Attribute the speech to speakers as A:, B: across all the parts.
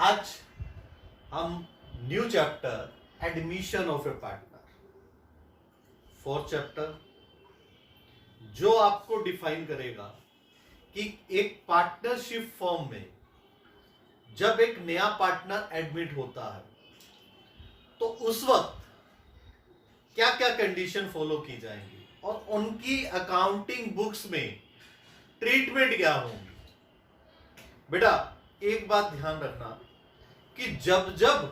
A: आज हम new chapter admission of A partner, fourth chapter, जो आपको डिफाइन करेगा कि एक पार्टनरशिप फॉर्म में जब एक नया पार्टनर एडमिट होता है तो उस वक्त क्या क्या कंडीशन फॉलो की जाएंगी और उनकी अकाउंटिंग बुक्स में ट्रीटमेंट क्या होंगी। बेटा एक बात ध्यान रखना कि जब जब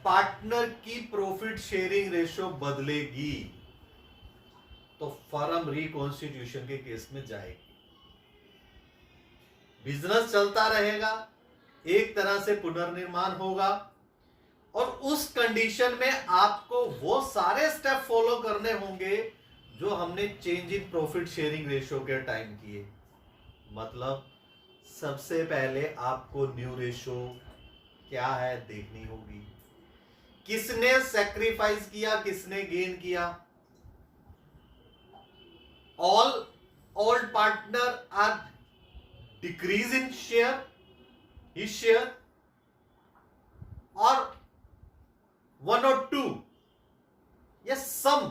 A: पार्टनर की प्रॉफिट शेयरिंग रेशो बदलेगी तो फर्म रिकॉन्स्टिट्यूशन के केस में जाएगी। बिजनेस चलता रहेगा, एक तरह से पुनर्निर्माण होगा और उस कंडीशन में आपको वो सारे स्टेप फॉलो करने होंगे जो हमने change in profit sharing ratio के टाइम किए। मतलब सबसे पहले आपको न्यू रेशो क्या है देखनी होगी, किसने सैक्रिफाइस किया, किसने गेन किया। All old partner are decrease in share, his share, और one or two, yes, some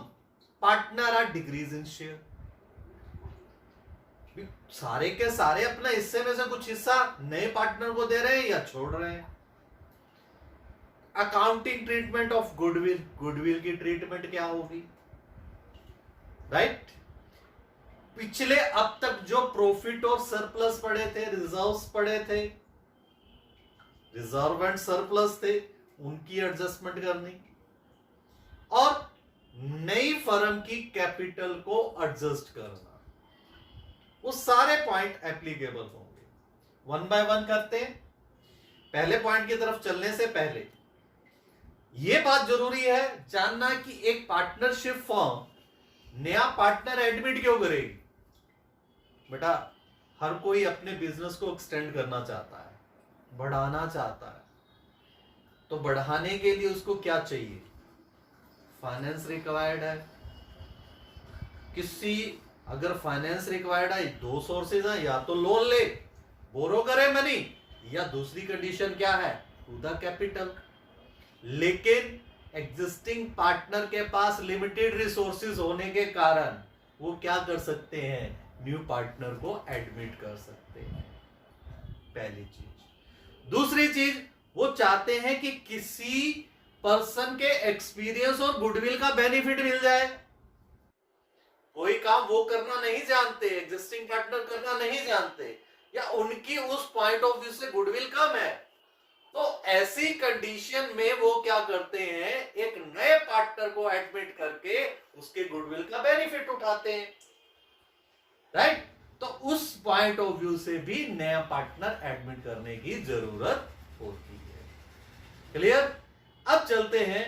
A: partner are decrease in share। सारे के सारे अपना हिस्से में से कुछ हिस्सा नए पार्टनर को दे रहे हैं या छोड़ रहे हैं। Accounting treatment of goodwill, goodwill की ट्रीटमेंट क्या होगी, राइट। पिछले अब तक जो प्रॉफिट और सरप्लस पड़े थे, रिजर्व्स पड़े थे, रिजर्व एंड सरप्लस थे, उनकी एडजस्टमेंट करनी और नई फर्म की कैपिटल को एडजस्ट करना, वो सारे पॉइंट एप्लीकेबल होंगे। वन बाय वन करते हैं। पहले पॉइंट की तरफ चलने से पहले यह बात जरूरी है जानना कि एक पार्टनरशिप फर्म नया पार्टनर एडमिट क्यों करेगी। बेटा हर कोई अपने बिजनेस को एक्सटेंड करना चाहता है, बढ़ाना चाहता है, तो बढ़ाने के लिए उसको क्या चाहिए, फाइनेंस रिक्वायर्ड है। किसी अगर फाइनेंस रिक्वायर्ड है, दो सोर्सेज हैं, या तो लोन ले, बोरो करे मनी, या दूसरी कंडीशन क्या है, टू द कैपिटल। लेकिन एग्जिस्टिंग पार्टनर के पास लिमिटेड रिसोर्सेज होने के कारण वो क्या कर सकते हैं, न्यू पार्टनर को एडमिट कर सकते हैं, पहली चीज। दूसरी चीज, वो चाहते हैं कि किसी पर्सन के एक्सपीरियंस और गुडविल का बेनिफिट मिल जाए। कोई काम वो करना नहीं जानते, एग्जिस्टिंग पार्टनर करना नहीं जानते, या उनकी उस पॉइंट ऑफ व्यू से गुडविल कम है, तो ऐसी कंडीशन में वो क्या करते हैं, एक नए पार्टनर को एडमिट करके उसके गुडविल का बेनिफिट उठाते हैं, राइट। तो उस पॉइंट ऑफ व्यू से भी नया पार्टनर एडमिट करने की जरूरत होती है। क्लियर। अब चलते हैं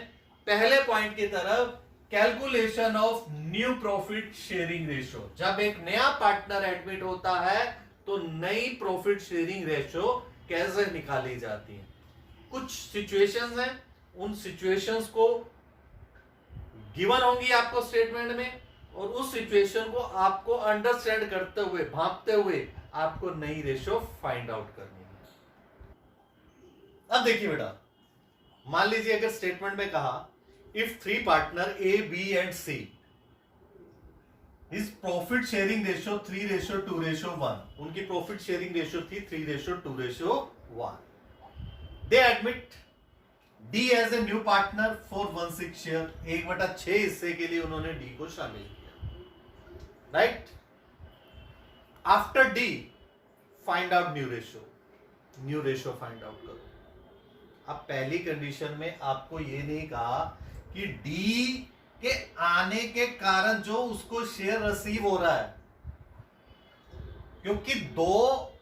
A: पहले पॉइंट की तरफ, calculation of new profit sharing ratio. जब एक नया पार्टनर एडमिट होता है तो नई प्रॉफिट शेयरिंग रेशो कैसे निकाली जाती है। कुछ सिचुएशंस हैं, उन सिचुएशंस को गिवन होंगी आपको स्टेटमेंट में, और उस सिचुएशन को आपको अंडरस्टैंड करते हुए, भांपते हुए आपको नई रेशो फाइंड आउट करनी है। अब देखिए बेटा, मान लीजिए अगर स्टेटमेंट में कहा if three partner A B and C is profit sharing ratio 3:2:1, उनकी प्रॉफिट शेयरिंग रेशो थी 3:2:1। They admit D as a new partner for 1/6 share, 1/6 हिस्से के लिए उन्होंने डी को शामिल किया, right. After D find out new ratio, new ratio find out करो। अब पहली कंडीशन में आपको यह नहीं कहा कि डी के आने के कारण जो उसको शेयर रिसीव हो रहा है, क्योंकि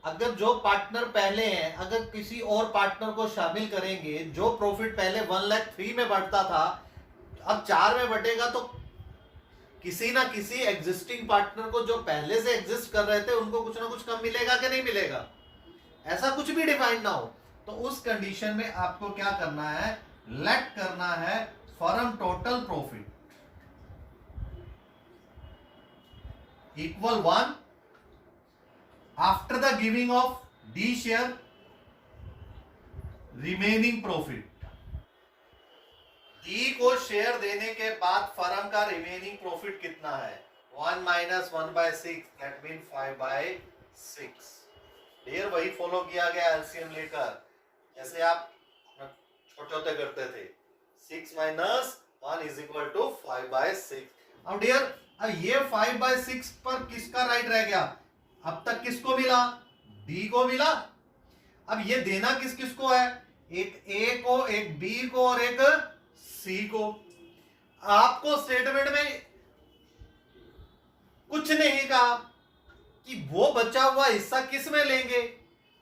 A: अगर जो पार्टनर पहले हैं अगर किसी और पार्टनर को शामिल करेंगे, जो प्रॉफिट पहले 1,03,000 में बढ़ता था अब 4 में बढ़ेगा, तो किसी ना किसी एग्जिस्टिंग पार्टनर को जो पहले से एग्जिस्ट कर रहे थे उनको कुछ ना कुछ कम मिलेगा कि नहीं मिलेगा। ऐसा कुछ भी डिफाइंड ना हो तो उस कंडीशन में आपको क्या करना है, लेट करना है firm total profit equal 1 after the giving of D share remaining profit, D को शेयर देने के बाद फर्म का रिमेनिंग प्रॉफिट कितना है, 1 माइनस 1/6, दैट मीन 5/6। डियर वही फॉलो किया गया एलसीएम लेकर, जैसे आप छोटे होते करते थे, 6 माइनस 1 इज इक्वल टू 5/6। अब डियर अब ये 5/6 पर किसका राइट रह गया, अब तक किसको मिला, डी को मिला। अब ये देना किस किस को है, एक ए को, एक बी को और एक सी को। आपको स्टेटमेंट में कुछ नहीं कहा कि वो बचा हुआ हिस्सा किस में लेंगे,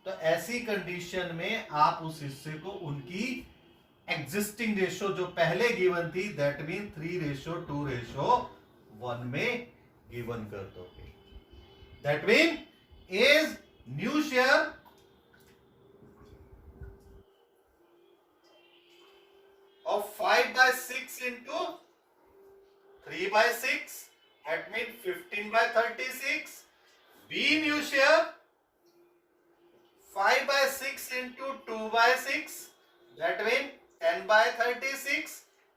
A: तो ऐसी कंडीशन में आप उस हिस्से को उनकी एग्जिस्टिंग रेशो जो पहले गिवन थी, दैट मीन 3:2:1 में गिवन कर दोगे। That mean is new share of 5/6 into 3/6, that means 15/36. B new share 5/6 into 2/6, that means 10/36,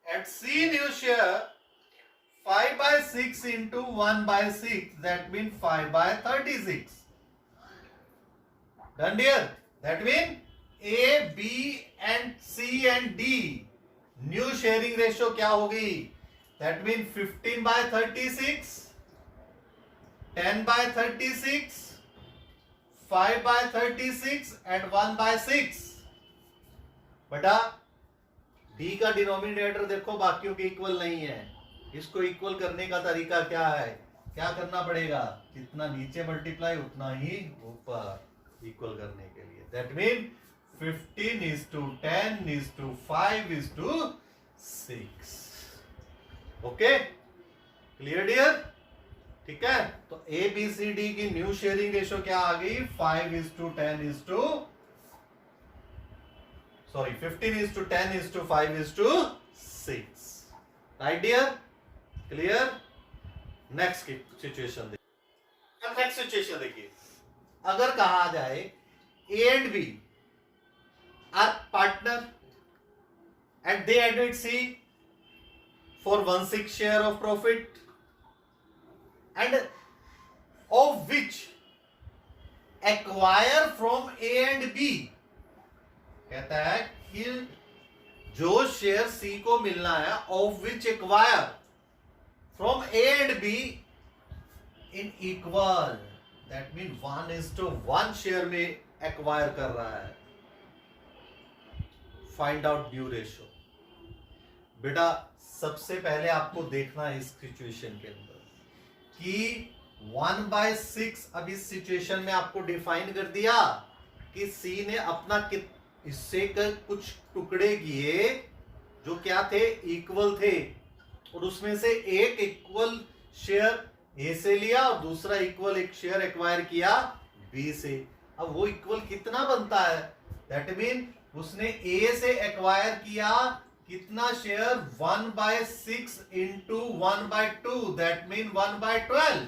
A: and C new share 5/6 into 1/6, that means 5/36. Done dear? That means A, B and C and D new sharing ratio क्या होगी, that mean 15/36, 10/36, 5/36 and 1/6। बेटा D का denominator देखो बाकियों के equal नहीं है, इसको इक्वल करने का तरीका क्या है, क्या करना पड़ेगा, जितना नीचे मल्टीप्लाई उतना ही ऊपर इक्वल करने के लिए। That mean 15:10:5:6। Okay clear dear, ठीक है। तो ए बी सी डी की न्यू शेयरिंग रेशियो क्या आ गई, 15:10:5:6। Right dear, clear. नेक्स्ट की सिचुएशन देखिए, नेक्स्ट सिचुएशन देखिए, अगर कहा जाए A and B are partner and they admit C for 1/6 share of profit, and of which acquire from A and B, कहता है कि जो शेयर C को मिलना है, of which acquire from A and B in equal, that means 1:1 share में acquire कर रहा है। Find out new ratio. बेटा सबसे पहले आपको देखना है इस सिचुएशन के अंदर कि 1/6, अब इस सिचुएशन में आपको डिफाइन कर दिया कि सी ने अपना हिस्से के कुछ टुकड़े किए जो क्या थे, इक्वल थे, और उसमें से एक इक्वल शेयर ए से लिया और दूसरा इक्वल एक शेयर एक्वायर किया बी से। अब वो इक्वल कितना बनता है, दैट मीन उसने ए से एक्वायर किया कितना शेयर, 1/6 इंटू 1/2, दैट मीन 1/12,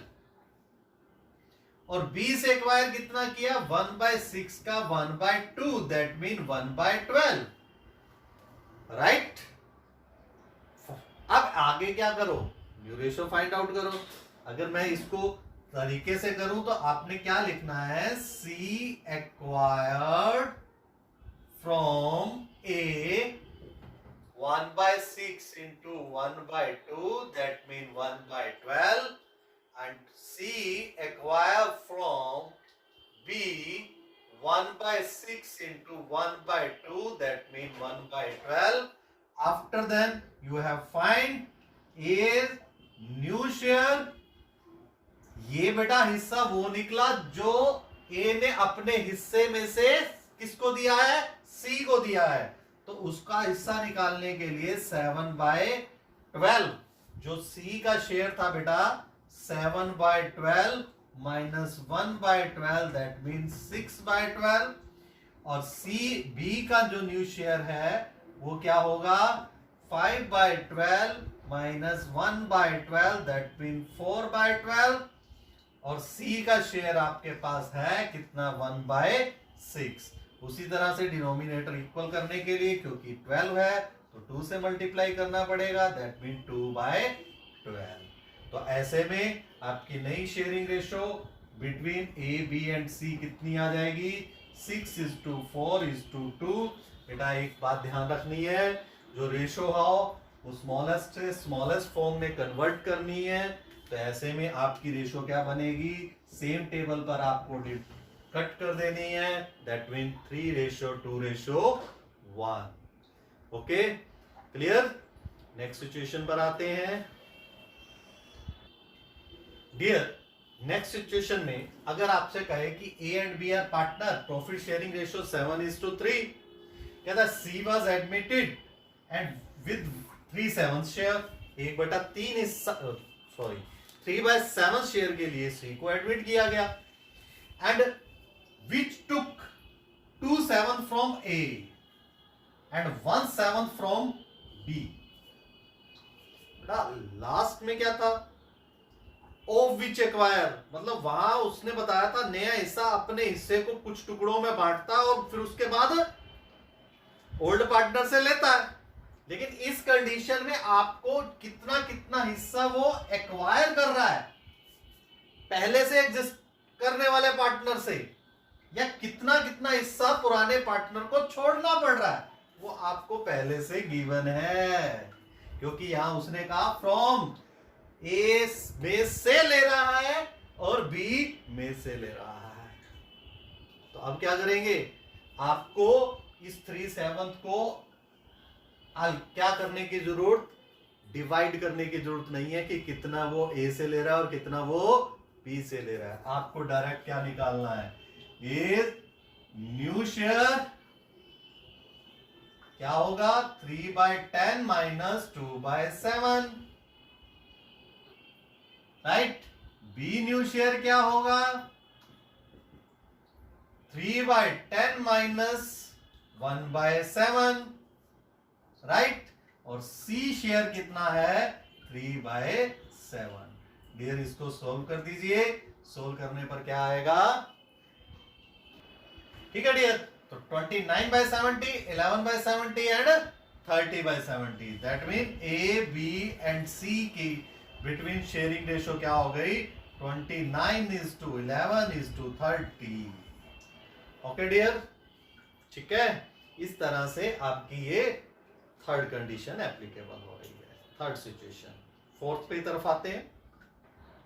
A: और बी से एक्वायर कितना किया, 1/6 का 1/2, दैट मीन 1/12। राइट, अब आगे क्या करो, न्यू रेशियो फाइंड आउट करो। अगर मैं इसको तरीके से करूं तो आपने क्या लिखना है, सी acquired from A 1/6 into 1/2, that mean 1/12, and C acquire from B 1/6 into 1/2, that mean 1/12. After then you have find A new share। ये बेटा हिस्सा वो निकला जो ए ने अपने हिस्से में से किसको दिया है, सी को दिया है, तो उसका हिस्सा निकालने के लिए 7/12, जो सी का शेयर था बेटा 7/12 माइनस 1/12, दैट मीन 6/12, और सी बी का जो न्यू शेयर है वो क्या होगा, 5/12 माइनस 1/12, दैट मीन 4/12, और सी का शेयर आपके पास है कितना, 1/6। उसी तरह से डिनोमिनेटर इक्वल करने के लिए, क्योंकि 12 है तो 2 से मल्टीप्लाई करना पड़ेगा, दैट मीन 2/12। तो ऐसे में आपकी नई sharing ratio between A B and C कितनी आ जाएगी? 6:4:2। बेटा एक बात ध्यान रखनी है, जो रेशो हो वो स्मॉलेस्ट से स्मॉलेस्ट फॉर्म में कन्वर्ट करनी है। तो ऐसे में आपकी रेशो क्या बनेगी? सेम टेबल पर आपको कट कर देनी है, that mean 3:2:1। Okay, clear? Next situation पर आते हैं। डियर, नेक्स्ट सिचुएशन में अगर आपसे कहे कि A and B are partner, profit sharing ratio 7:3, कहता C was admitted and with 3/7 share, 1/3 हिस्सा, सॉरी 3/7 शेयर के लिए सी को एडमिट किया गया, and which took 2/7 from A and 1/7 from B. Last में क्या था? ऑफ विच एक्वायर, मतलब वहां उसने बताया था नया हिस्सा अपने हिस्से को कुछ टुकड़ों में बांटता है और फिर उसके बाद ओल्ड पार्टनर से लेता है। लेकिन इस कंडीशन में आपको कितना कितना हिस्सा वो एक्वायर कर रहा है पहले से एग्जिस्ट करने वाले पार्टनर से, या कितना कितना हिस्सा पुराने पार्टनर को छोड़ना पड़ रहा है, वो आपको पहले से गिवन है। क्योंकि यहां उसने कहा फ्रॉम ए में से ले रहा है और बी में से ले रहा है। तो अब क्या करेंगे? आपको इस 3/7 को क्या करने की जरूरत, डिवाइड करने की जरूरत नहीं है कि कितना वो ए से ले रहा है और कितना वो बी से ले रहा है। आपको डायरेक्ट क्या निकालना है? ये न्यू शेयर क्या होगा? 3/10 minus 2/7, right. B new share क्या होगा? 3/10 माइनस 1/7, राइट। और सी शेयर कितना है? 3/7। डियर, इसको सोल्व कर दीजिए। सोल्व करने पर क्या आएगा? ठीक है डियर, तो 29/70, 11/70 and 30/70, that mean A B and C की बिटवीन शेयरिंग रेशो क्या हो गई? 29:11:30। ओके डियर, ठीक है। इस तरह से आपकी ये थर्ड कंडीशन एप्लीकेबल हो रही है, थर्ड सिचुएशन। फोर्थ पे तरफ आते हैं।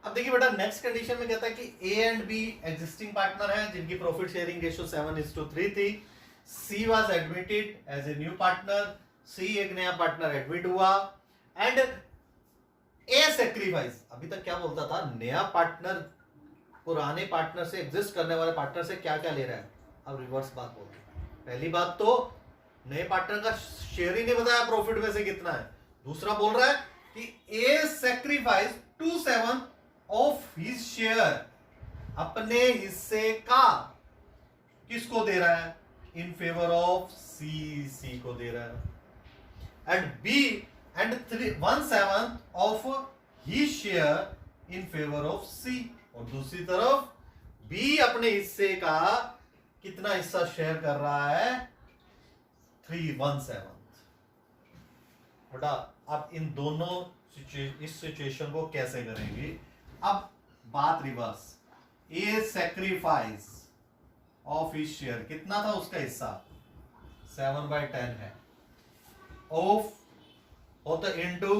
A: अब देखिए बेटा, नेक्स्ट कंडीशन में कहता है कि A and B existing partner है जिनकी प्रॉफिट शेयरिंग रेशियो 7:3 थी। C was admitted as a new partner, C एक नया पार्टनर एडमिट हुआ, एंड ए सैक्रिफाइस। अभी तक क्या बोलता था? नया पार्टनर पुराने पार्टनर से, एग्जिस्ट करने वाले पार्टनर से क्या क्या ले रहा है। अब रिवर्स बात बोल रहा है। पहली बात तो नए पार्टनर का शेयर ही नहीं बताया प्रॉफिट में से कितना है। दूसरा बोल रहा है कि ए सैक्रिफाइस 2/7 ऑफ हिज शेयर, अपने हिस्से का किसको दे रहा है? इन फेवर ऑफ सी, सी को दे रहा है। And B and 1/7 of his share in favour of C, और दूसरी तरफ बी अपने हिस्से का कितना हिस्सा शेयर कर रहा है? 3/1/7। बेटा अब इन दोनों इस सिचुएशन को कैसे करेंगे? अब बात reverse. A sacrifice of his share कितना था उसका हिस्सा? 7/10 है। ऑफ हो तो इनटू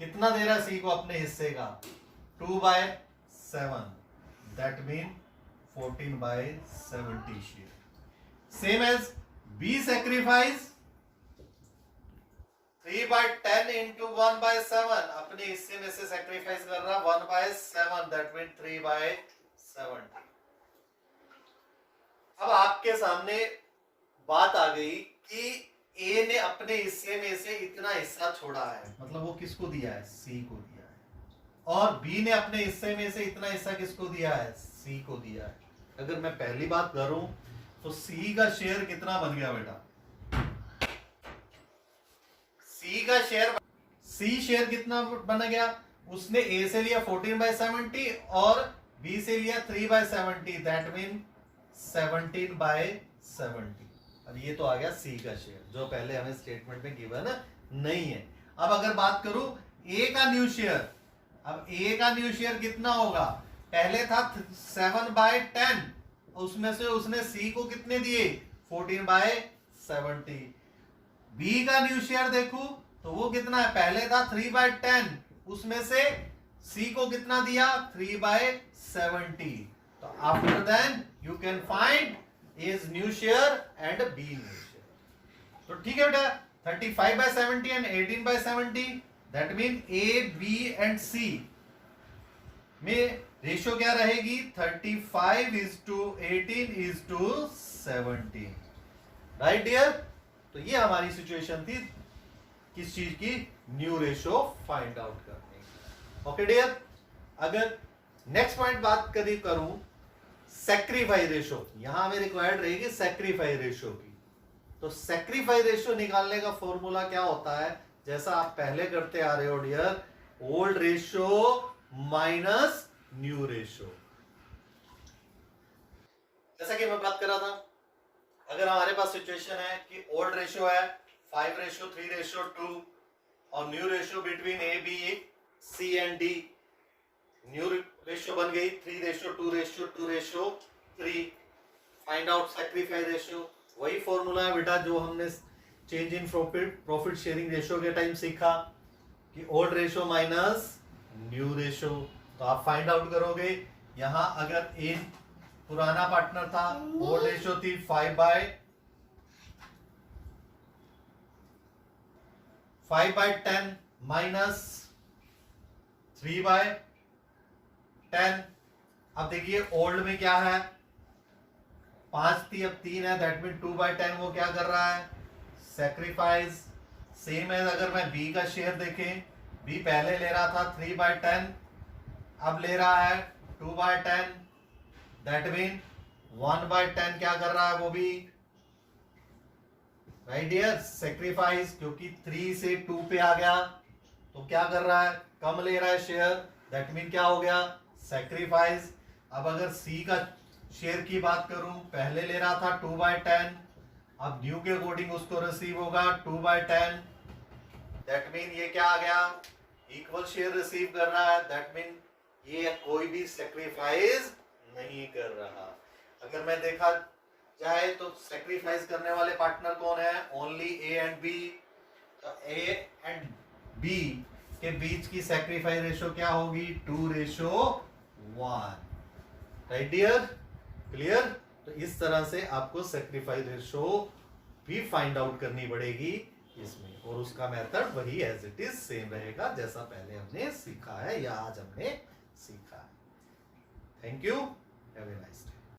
A: कितना दे रहा है सी को अपने हिस्से का? 2/7, that mean 14/70 share. Same as B sacrifice 3/10 into 1/7, अपने हिस्से में से सैक्रिफाइस कर रहा 1/7, दैट मीन 3/70। अब आपके सामने बात आ गई कि ए ने अपने हिस्से में से इतना हिस्सा छोड़ा है, मतलब वो किसको दिया है? सी को दिया है। और बी ने अपने हिस्से में से इतना हिस्सा किसको दिया है? सी को दिया है। अगर मैं पहली बात करूं तो सी का शेयर कितना बन गया बेटा? सी का शेयर, सी शेयर कितना बन गया? उसने ए से लिया 14/70 और बी से लिया 3/70, दैट मीन 17/70 70 और ये तो आ गया सी का शेयर जो पहले हमें स्टेटमेंट में गिवन नहीं है। अब अगर बात करूं ए का न्यू शेयर, अब ए का न्यू शेयर कितना होगा, पहले था 7/10, उसमें से उसने सी को कितने दिए 14/70। बी का न्यू शेयर देखूं तो वो कितना है, पहले था 3/10, उसमें से सी को कितना दिया 3/70। तो after then you can find is new share and B new share. तो ठीक है बेटा, 35/70 and 18/70, that mean A B and C में रेशियो क्या रहेगी 35:18:17, राइट डियर। तो ये हमारी सिचुएशन थी किस चीज की, न्यू रेशियो फाइंड आउट करने की। ओके डियर, अगर नेक्स्ट पॉइंट बात करूं सैक्रिफाई रेशियो, यहां हमें रिक्वायर्ड रहेगी सैक्रिफाई रेशियो की। तो सैक्रिफाई रेशियो निकालने का फॉर्मूला क्या होता है, जैसा आप पहले करते आ रहे हो dear, old ratio minus new ratio. जैसा कि मैं बात कर रहा था, अगर हमारे पास सिचुएशन है कि ओल्ड रेशियो है 5:3:2 और new ratio between A B C and D, new ratio बन गई 3:2:3। फाइंड आउट सैक्रिफाई रेशियो, वही फॉर्मूला है बेटा जो हमने change in profit sharing ratio के टाइम सीखा कि old ratio minus new ratio. तो आप फाइंड आउट करोगे, यहां अगर ए पुराना पार्टनर था, ओल्ड रेशियो थी 5/10 माइनस 3/10। अब देखिए ओल्ड में क्या है, 5 थी अब 3 है, दैट मीन 2/10 वो क्या कर रहा है सैक्रिफाइस। सेम है अगर मैं बी का शेयर देखें, बी पहले ले रहा था 3/10, अब ले रहा है 2/10, दैट मीन 1/10 क्या कर रहा है वो भी, राइट डियर सैक्रिफाइस, क्योंकि 3 से 2 पे आ गया तो क्या कर रहा है कम ले रहा है शेयर, दैट मीन क्या हो गया सैक्रिफाइस। अब अगर सी का शेयर की बात करूं, पहले ले रहा था 2/10, अब न्यू के अकॉर्डिंग उसको रिसीव होगा 2/10, दैट मीन ये क्या आ गया इक्वल शेयर रिसीव कर रहा है, दैट मीन ये कोई भी सैक्रिफाइस नहीं कर रहा। अगर मैं देखा जाए तो सैक्रिफाइस करने वाले पार्टनर कौन है, ओनली ए एंड बी। तो ए एंड बी के बीच की सैक्रिफाइस रेशियो क्या होगी 2:1, राइट डियर, क्लियर। तो इस तरह से आपको सैक्रिफाइस रेशियो भी फाइंड आउट करनी पड़ेगी इसमें, और उसका मेथड वही एज इट इज सेम रहेगा जैसा पहले हमने सीखा है या आज हमने सीखा है। Thank you, have a nice day.